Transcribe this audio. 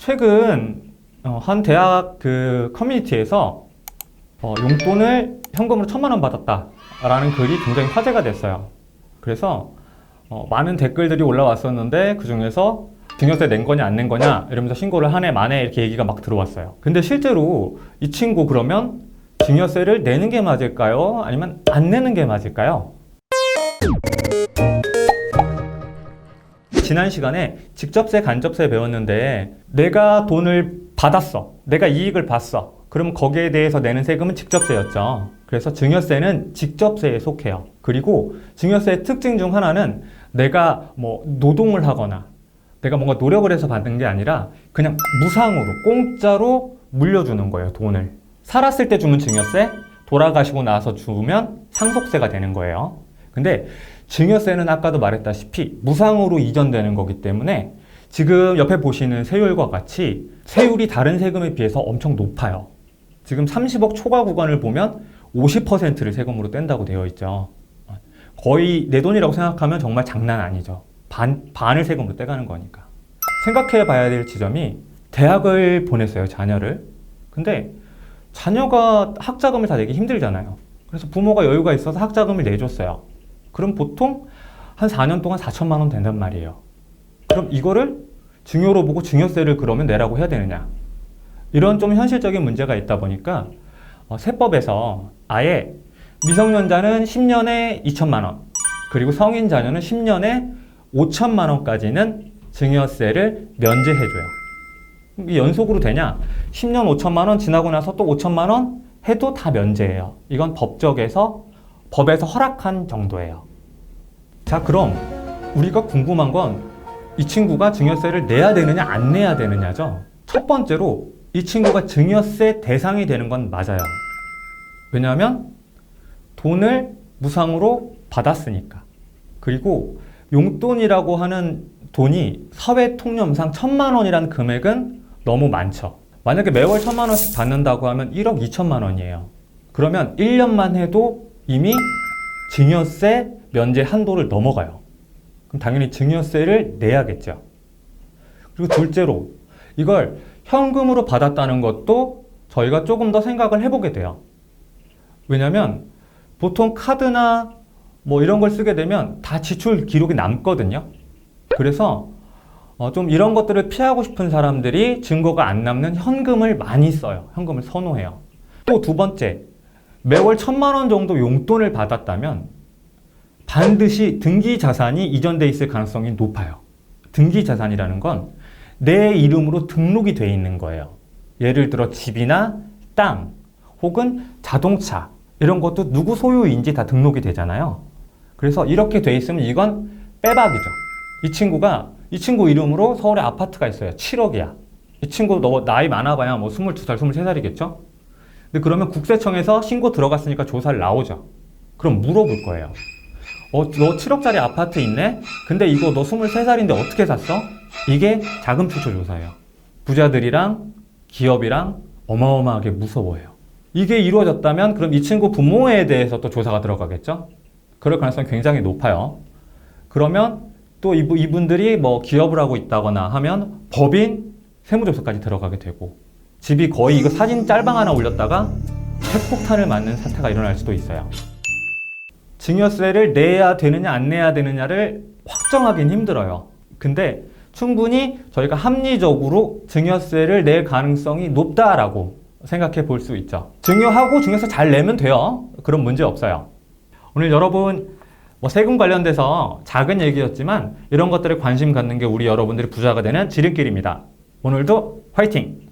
최근 한 대학 그 커뮤니티에서 용돈을 현금으로 1,000만 원 받았다라는 글이 굉장히 화제가 됐어요. 그래서 많은 댓글들이 올라왔었는데 그 중에서 증여세 낸 거냐 안 낸 거냐 이러면서 신고를 한 해 만에 이렇게 얘기가 막 들어왔어요. 근데 실제로 이 친구 그러면 증여세를 내는 게 맞을까요? 아니면 안 내는 게 맞을까요? 지난 시간에 직접세, 간접세 배웠는데 내가 돈을 받았어. 내가 이익을 봤어. 그럼 거기에 대해서 내는 세금은 직접세였죠. 그래서 증여세는 직접세에 속해요. 그리고 증여세의 특징 중 하나는 내가 뭐 노동을 하거나 내가 뭔가 노력을 해서 받는 게 아니라 그냥 무상으로, 공짜로 물려주는 거예요, 돈을. 살았을 때 주면 증여세, 돌아가시고 나서 주면 상속세가 되는 거예요. 근데 증여세는 아까도 말했다시피 무상으로 이전되는 거기 때문에 지금 옆에 보시는 세율과 같이 세율이 다른 세금에 비해서 엄청 높아요. 지금 30억 초과 구간을 보면 50%를 세금으로 뗀다고 되어 있죠. 거의 내 돈이라고 생각하면 정말 장난 아니죠. 반을 세금으로 떼가는 거니까. 생각해 봐야 될 지점이 대학을 보냈어요, 자녀를. 근데 자녀가 학자금을 다 내기 힘들잖아요. 그래서 부모가 여유가 있어서 학자금을 내줬어요. 그럼 보통 한 4년 동안 4천만 원 된단 말이에요. 그럼 이거를 증여로 보고 증여세를 그러면 내라고 해야 되느냐? 이런 좀 현실적인 문제가 있다 보니까 세법에서 아예 미성년자는 10년에 2천만 원, 그리고 성인 자녀는 10년에 5천만 원까지는 증여세를 면제해줘요. 이게 연속으로 되냐? 10년 5천만 원 지나고 나서 또 5천만 원 해도 다 면제예요. 이건 법에서 허락한 정도예요. 자, 그럼 우리가 궁금한 건 이 친구가 증여세를 내야 되느냐 안 내야 되느냐죠. 첫 번째로 이 친구가 증여세 대상이 되는 건 맞아요. 왜냐하면 돈을 무상으로 받았으니까. 그리고 용돈이라고 하는 돈이 사회 통념상 1,000만 원이라는 금액은 너무 많죠. 만약에 매월 1,000만 원씩 받는다고 하면 1억 2천만 원이에요. 그러면 1년만 해도 이미 증여세 면제 한도를 넘어가요. 그럼 당연히 증여세를 내야겠죠. 그리고 둘째로 이걸 현금으로 받았다는 것도 저희가 조금 더 생각을 해보게 돼요. 왜냐면 보통 카드나 뭐 이런 걸 쓰게 되면 다 지출 기록이 남거든요. 그래서 좀 이런 것들을 피하고 싶은 사람들이 증거가 안 남는 현금을 많이 써요. 현금을 선호해요. 또 두 번째, 매월 1,000만 원 정도 용돈을 받았다면 반드시 등기 자산이 이전돼 있을 가능성이 높아요. 등기 자산이라는 건 내 이름으로 등록이 돼 있는 거예요. 예를 들어 집이나 땅 혹은 자동차 이런 것도 누구 소유인지 다 등록이 되잖아요. 그래서 이렇게 돼 있으면 이건 빼박이죠. 이 친구 이름으로 서울에 아파트가 있어요. 7억이야. 이 친구 너 나이 많아봐야 뭐 22살, 23살이겠죠? 근데 그러면 국세청에서 신고 들어갔으니까 조사를 나오죠. 그럼 물어볼 거예요. 너 7억짜리 아파트 있네? 근데 이거 너 23살인데 어떻게 샀어? 이게 자금 출처 조사예요. 부자들이랑 기업이랑 어마어마하게 무서워해요. 이게 이루어졌다면 그럼 이 친구 부모에 대해서 또 조사가 들어가겠죠? 그럴 가능성이 굉장히 높아요. 그러면 또 이분들이 뭐 기업을 하고 있다거나 하면 법인 세무조사까지 들어가게 되고 집이 거의 이거 사진 짤방 하나 올렸다가 핵폭탄을 맞는 사태가 일어날 수도 있어요. 증여세를 내야 되느냐 안 내야 되느냐를 확정하기는 힘들어요. 근데 충분히 저희가 합리적으로 증여세를 낼 가능성이 높다라고 생각해 볼 수 있죠. 증여하고 증여세 잘 내면 돼요. 그런 문제 없어요. 오늘 여러분 세금 관련돼서 작은 얘기였지만 이런 것들에 관심 갖는 게 우리 여러분들이 부자가 되는 지름길입니다. 오늘도 화이팅!